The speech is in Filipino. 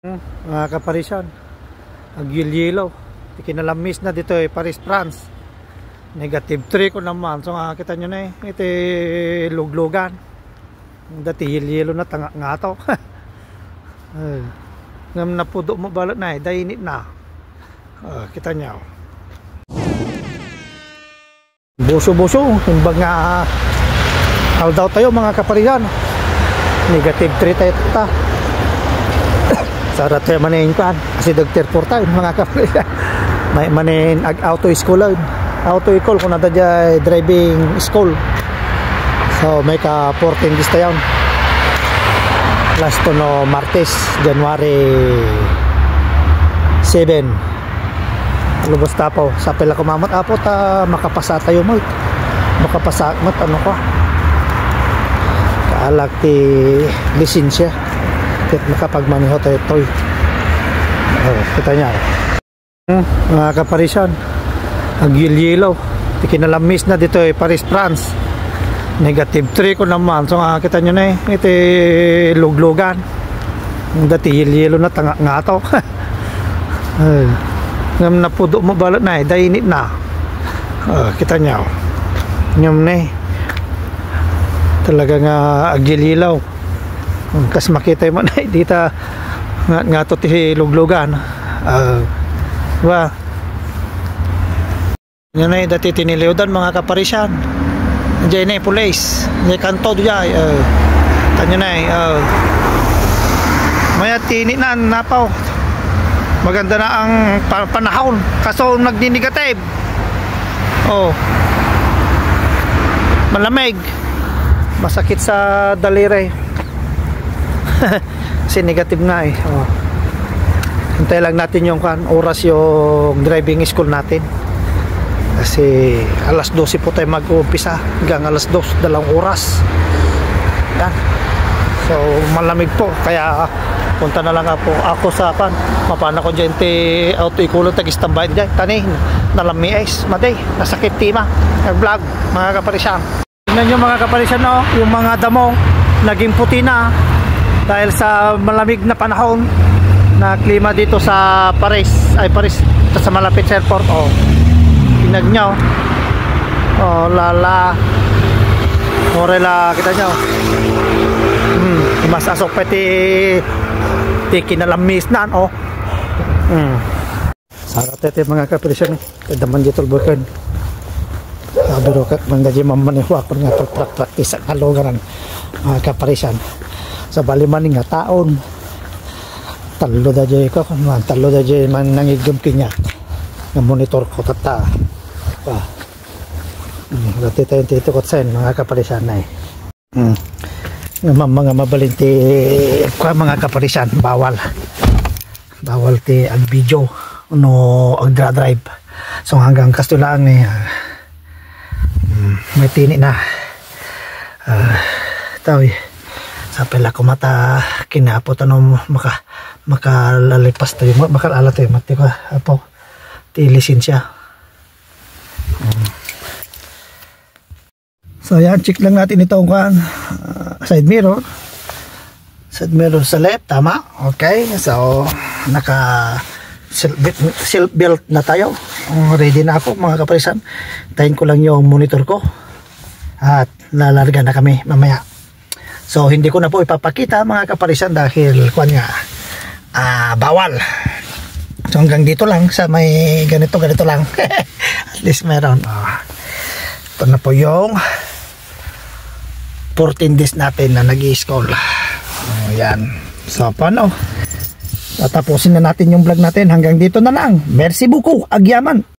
Mga kaparisan, agyil-yilaw, kinalamis na dito Paris, France. -3 ko naman. So kita nyo na ito luglugan. Dati yil-yilo na tanga nga to. Ngam na pudo mo balot na dainit na. Kita nyo. Buso-buso, timbang nga daw tayo mga kaparisan. -3 tayo ta. Sarat tayo manin kan kasi Dr. Porta mga kapatid. May manin auto school auto school kung nada dyan driving school. So may ka 14 days tayo last to no Martes January 7 lubos tapo sa pila kumamot apo ta makapasa tayo mo makapasa mat ano ko kaalag ti lisensya nakapagmaniho tayo toy. Kita niya mga kaparisan, agyil-yilaw, kinalamis na dito Paris, France. -3 ko naman. So kita nyo na ito luglugan. Dati yil-yilo na tanga nga to. Ngam na pudo mo balot na dainit na. Kita nyo ngam na talaga nga agyil-yilaw. Kas makita mo na dito nga to ti luglugan. Diba yun na dati tiniliudan mga kaparisan dyan na police dyan kanto dyan tanyo na maya tinit na napaw maganda na ang panahon kaso nagdinigative malamig masakit sa daliri kasi negative nga hintay lang natin yung oras yung driving school natin kasi alas 12 po tayo mag-uumpisa hanggang alas 2 2 oras yan. So malamig po kaya punta na lang po ako sa mapana ko dyan auto ikulong tag-istambay dyan tanin nalami ice maday nasakit tima nag-vlog mga kaparisan. Tignan nyo mga kaparisan yung mga damo naging puti na dahil sa malamig na panahon na klima dito sa Paris sa malapit sa airport. Tinag nyo lala morela kita nyo mas asok pati kinalamis na sarat ito mga kaparisan kadaman dito bulkan birokat mga di mamanihuak nga praktis ang halugaran mga kaparisan sa baliman nga taon talo da jay ko talo da jay man nangigam kinya nga monitor ko tata dati tayo tito ko sen mga kaparisan na mga mabalinti mga kaparisan bawal ti ag video no ag drive so hanggang kastulaan may tini na tawi sa pila ko mata kinapot makalalipas tayo makalala tayo mati ko apo ti lisensya. So yan check lang natin itong side mirror sa left tama okay so naka seat belt na tayo ready na ako mga kaparisan tayin ko lang yung monitor ko at lalarga na kami mamaya. So hindi ko na po ipapakita mga kaparisan dahil bawal. So hanggang dito lang sa may ganito lang. At least meron. Ito na po yung 14 days natin na nag-i-school. Yan. So paano? Tatapusin na natin yung vlog natin hanggang dito na lang. Merci beaucoup. Agyaman.